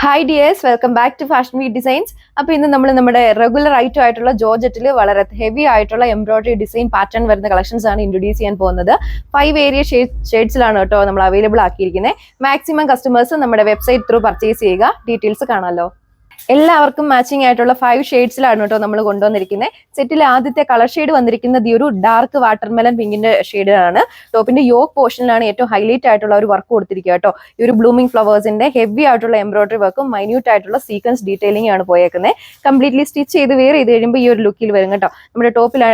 Hi dears, welcome back to fashion V designs. അപ്പോൾ ഇന്ന് നമ്മൾ നമ്മുടെ റെഗുലർ ഐറ്റം ആയിട്ടുള്ള ജോർജറ്റിൽ വളരെ ഹെവി ആയിട്ടുള്ള എംബ്രോയിഡറി ഡിസൈൻ പാറ്റേൺ വരുന്ന കളക്ഷൻസ് ആണ് ഇൻട്രൊഡ്യൂസ് ചെയ്യാൻ പോകുന്നത്. 5 വേരിയ ഷെയ്ഡ്സിലാണ് കേട്ടോ നമ്മൾ അവൈലബിൾ ആക്കിയിരിക്കുന്നത്. മാക്സിമം കസ്റ്റമേഴ്സ് നമ്മുടെ വെബ്സൈറ്റ് ത്രൂ പർച്ചേസ് ചെയ്യുക. ഡീറ്റെയിൽസ് കാണാമല്ലോ. എല്ലാവർക്കും മാച്ചിങ് ആയിട്ടുള്ള 5 ഷെയ്ഡ്സിലാണ് കേട്ടോ നമ്മൾ കൊണ്ടുവന്നിരിക്കുന്നത്. സെറ്റിലെ ആദ്യത്തെ കളർ ഷെയ്ഡ് വന്നിരിക്കുന്നത് ഈ ഒരു ഡാർക്ക് വാട്ടർമെലൻ പിങ്കിന്റെ ഷെയ്ഡിലാണ്. ടോപ്പിന്റെ യോക്ക് പോർഷനിലാണ് ഏറ്റവും ഹൈലൈറ്റ് ആയിട്ടുള്ള ഒരു വർക്ക് കൊടുത്തിരിക്കുക കേട്ടോ. ഈ ഒരു ബ്ലൂമിംഗ് ഫ്ലവേഴ്സിന്റെ ഹെവി ആയിട്ടുള്ള എംബ്രോയിഡറി വർക്കും മൈന്യൂട്ട് ആയിട്ടുള്ള സീക്വൻസ് ഡീറ്റെയിലിംഗ് ആണ് പോയേക്കുന്നത്. കംപ്ലീറ്റ്ലി സ്റ്റിച്ച് ചെയ്ത് വെയർ ചെയ്ത് കഴിയുമ്പോൾ ഈ ഒരു ലുക്കിൽ വരും കേട്ടോ. നമ്മുടെ ടോപ്പിൽ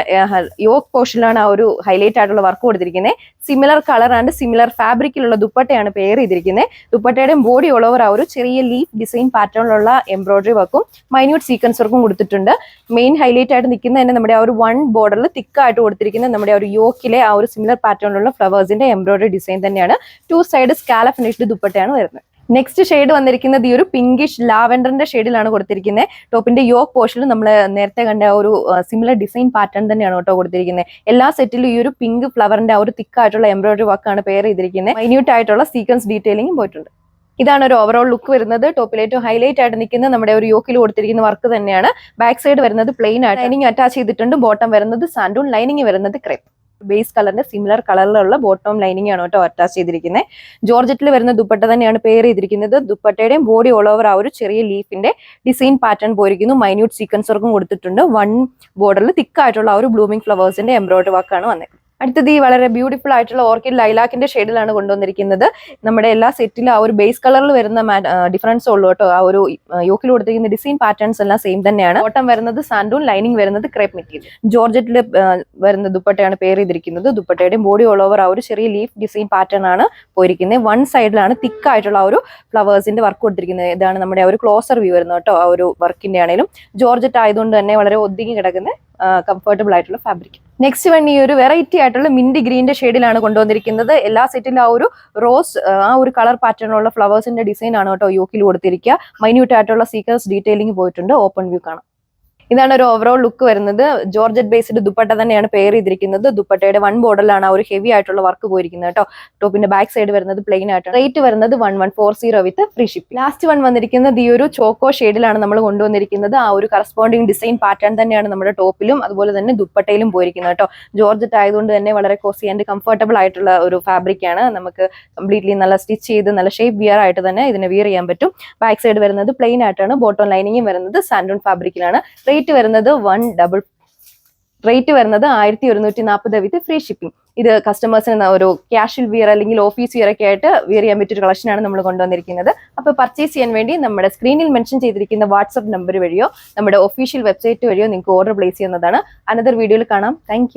യോക്ക് പോർഷനിലാണ് ആ ഒരു ഹൈലൈറ്റ് ആയിട്ടുള്ള വർക്ക് കൊടുത്തിരിക്കുന്നത്. സിമിലർ കളർ ആൻഡ് സിമിലർ ഫാബ്രിക്കിലുള്ള ദുപ്പട്ടയാണ് പെയർ ചെയ്തിരിക്കുന്നത്. ദുപ്പട്ടയുടെയും ബോഡി ഓൾ ഓവർ ആ ഒരു ചെറിയ ലീഫ് ഡിസൈൻ പാറ്റേണിലുള്ള എംബ്രോയിഡറി വർക്കും മൈന്യൂട്ട് സീക്വൻസ് വർക്കും കൊടുത്തിട്ടുണ്ട്. മെയിൻ ഹൈലൈറ്റ് ആയിട്ട് നിൽക്കുന്ന തന്നെ നമ്മുടെ ആ ഒരു 1 ബോർഡറിൽ തിക്കായിട്ട് കൊടുത്തിരിക്കുന്ന നമ്മുടെ ആ ഒരു യോക്കിലെ ആ ഒരു സിമിലർ പാറ്റേണിലുള്ള ഫ്ലവേഴ്സിന്റെ എംബ്രോയിഡറി ഡിസൈൻ തന്നെയാണ്. 2 സൈഡ് സ്കാലപ്പ് ഫിനിഷ്ഡ് ദുപ്പട്ടയാണ് വരുന്നത്. നെക്സ്റ്റ് ഷെയ്ഡ് വന്നിരിക്കുന്നത് ഈ ഒരു പിങ്കിഷ് ലാവെൻഡറിന്റെ ഷെയ്ഡിലാണ് കൊടുത്തിരിക്കുന്നത്. ടോപ്പിന്റെ യോക്ക് പോർഷനിൽ നമ്മൾ നേരത്തെ കണ്ട ആ ഒരു സിമിലർ ഡിസൈൻ പാറ്റേൺ തന്നെയാണ് കേട്ടോ കൊടുത്തിരിക്കുന്നത്. എല്ലാ സെറ്റിലും ഈ ഒരു പിങ്ക് ഫ്ലവറിന്റെ ആ ഒരു തിക്കായിട്ടുള്ള എംബ്രോയിഡറി വർക്കാണ് പെയർ ചെയ്തിരിക്കുന്നത്. മൈന്യൂട്ട് ആയിട്ടുള്ള സീക്വൻസ് ഡീറ്റെയിലിംഗും പോയിട്ടുണ്ട്. ഇതാണ് ഒരു ഓവറോൾ ലുക്ക് വരുന്നത്. ടോപ്പിൽ ഏറ്റവും ഹൈലൈറ്റ് ആയിട്ട് നിൽക്കുന്ന നമ്മുടെ ഒരു യോക്കിൽ കൊടുത്തിരിക്കുന്ന വർക്ക് തന്നെയാണ്. ബാക്ക് സൈഡ് വരുന്നത് പ്ലെയിൻ ആയിട്ട് ലൈനിങ് അറ്റാച്ച് ചെയ്തിട്ടുണ്ട്. ബോട്ടം വരുന്നത് സാൻഡൂൺ, ലൈനിങ് വരുന്നത് ക്രേപ്പ്. ബേസ് കളറിന്റെ സിമിലർ കളറിലുള്ള ബോട്ടം ലൈനിങ് ആണ് കേട്ടോ അറ്റാച്ച് ചെയ്തിരിക്കുന്നത്. ജോർജറ്റിൽ വരുന്ന ദുപ്പട്ട തന്നെയാണ് പെയർ ചെയ്തിരിക്കുന്നത്. ദുപ്പട്ടയുടെയും ബോഡി ഓൾ ഓവർ ആ ഒരു ചെറിയ ലീഫിന്റെ ഡിസൈൻ പാറ്റേൺ പോയിരിക്കുന്നു. മൈന്യൂട്ട് സീക്വൻസ് വർക്കും കൊടുത്തിട്ടുണ്ട്. 1 ബോർഡറിൽ തിക്കായിട്ടുള്ള ആ ഒരു ബ്ലൂമിംഗ് ഫ്ലവേഴ്സിന്റെ എംബ്രോയിഡറി വർക്കാണ് വന്നത്. അടുത്തത് ഈ വളരെ ബ്യൂട്ടിഫുൾ ആയിട്ടുള്ള ഓർക്കിഡ് ലൈലാക്കിന്റെ ഷെയ്ഡിലാണ് കൊണ്ടുവന്നിരിക്കുന്നത്. നമ്മുടെ എല്ലാ സെറ്റിലും ആ ഒരു ബേസ് കളറിൽ വരുന്ന ഡിഫറൻസ് ഉള്ളൂ കേട്ടോ. ആ ഒരു യോക്കിൽ കൊടുത്തിരിക്കുന്ന ഡിസൈൻ പാറ്റേൺസ് എല്ലാം സെയിം തന്നെയാണ്. ബോട്ടം വരുന്നത് സാൻഡൂൺ, ലൈനിങ് വരുന്നത് ക്രേപ്പ് മെറ്റീരിയൽ. ജോർജറ്റിൽ വരുന്ന ദുപ്പട്ടയാണ് പെയർ ചെയ്തിരിക്കുന്നത്. ദുപ്പട്ടയുടെയും ബോഡി ഓൾ ഓവർ ആ ഒരു ചെറിയ ലീഫ് ഡിസൈൻ പാറ്റേൺ ആണ് പോയിരിക്കുന്നത്. 1 സൈഡിലാണ് തിക്കായിട്ടുള്ള ആ ഒരു ഫ്ലവേഴ്സിന്റെ വർക്ക് കൊടുത്തിരിക്കുന്നത്. ഇതാണ് നമ്മുടെ ആ ഒരു ക്ലോസർ വ്യൂ വരുന്നത് കേട്ടോ. ആ ഒരു വർക്കിന്റെ ആണെങ്കിലും ജോർജറ്റ് ആയതുകൊണ്ട് തന്നെ വളരെ ഒതുങ്ങി കിടക്കുന്ന കംഫർട്ടബിൾ ആയിട്ടുള്ള ഫാബ്രിക്. നെക്സ്റ്റ് വൺ ഈ ഒരു വെറൈറ്റി ആയിട്ടുള്ള മിന്റ് ഗ്രീന്റെ ഷെയ്ഡിലാണ് കൊണ്ടുവന്നിരിക്കുന്നത്. എല്ലാ സെറ്റിലും ആ ഒരു റോസ് ആ ഒരു കളർ പാറ്റേണുള്ള ഫ്ലവേഴ്സിന്റെ ഡിസൈൻ ആണ് കേട്ടോ യോക്കിൽ കൊടുത്തിരിക്കുക. മൈന്യൂട്ട് ആയിട്ടുള്ള സീക്വൻസ് ഡീറ്റെയിലിംഗ് പോയിട്ടുണ്ട്. ഓപ്പൺ വ്യൂ കാണാം. ഇതാണ് ഒരു ഓവറോൾ ലുക്ക് വരുന്നത്. ജോർജറ്റ് ബേസ്ഡ് ദുപ്പട്ട തന്നെയാണ് പെയർ ചെയ്തിരിക്കുന്നത്. ദുപ്പട്ടയുടെ 1 ബോർഡറിലാണ് ആ ഒരു ഹെവി ആയിട്ടുള്ള വർക്ക് പോയിരിക്കുന്നത് കേട്ടോ. ടോപ്പിന്റെ ബാക്ക് സൈഡ് വരുന്നത് പ്ലെയിൻ ആയിട്ട്. റേറ്റ് വരുന്നത് 1140 വിത്ത് ഫ്രീ ഷിപ്പ്. ലാസ്റ്റ് വൺ വന്നിരിക്കുന്നത് ഈ ഒരു ചോക്കോ ഷെയ്ഡിലാണ് നമ്മൾ കൊണ്ടുവന്നിരിക്കുന്നത്. ആ ഒരു കറസ്പോണ്ടിങ് ഡിസൈൻ പാറ്റേൺ തന്നെയാണ് നമ്മുടെ ടോപ്പിലും അതുപോലെ തന്നെ ദുപ്പട്ടയിലും പോയിരിക്കുന്നത് കേട്ടോ. ജോർജറ്റ് ആയതുകൊണ്ട് തന്നെ വളരെ കോസി ആൻഡ് കംഫർട്ടബിൾ ആയിട്ടുള്ള ഒരു ഫാബ്രിക് ആണ്. നമുക്ക് കംപ്ലീറ്റ്ലി നല്ല സ്റ്റിച്ച് ചെയ്ത് നല്ല ഷേപ്പ് വിയർ ആയിട്ട് തന്നെ ഇതിനെ വിയർ ചെയ്യാൻ പറ്റും. ബാക്ക് സൈഡ് വരുന്നത് പ്ലെയിൻ ആയിട്ടാണ്. ബോട്ടം ലൈനിങ്ങും വരുന്നത് സാൻഡൂൺ ഫാബ്രിക്കിലാണ്. റേറ്റ് വരുന്നത് 1140 വിത്ത് ഫ്രീ ഷിപ്പിംഗ്. ഇത് കസ്റ്റമേഴ്സിന് ഒരു ക്യാഷ്വൽ വിയർ അല്ലെങ്കിൽ ഓഫീസ് വിയർ ഒക്കെ ആയിട്ട് വിയർ ചെയ്യാൻ പറ്റിയൊരു കളക്ഷനാണ് നമ്മൾ കൊണ്ടുവന്നിരിക്കുന്നത്. അപ്പോൾ പർച്ചേസ് ചെയ്യാൻ വേണ്ടി നമ്മുടെ സ്ക്രീനിൽ മെൻഷൻ ചെയ്തിരിക്കുന്ന വാട്സ്ആപ്പ് നമ്പർ വഴിയോ നമ്മുടെ ഒഫീഷ്യൽ വെബ്സൈറ്റ് വഴിയോ നിങ്ങൾക്ക് ഓർഡർ പ്ലേസ് ചെയ്യുന്നതാണ്. അനദർ വീഡിയോയിൽ കാണാം. താങ്ക്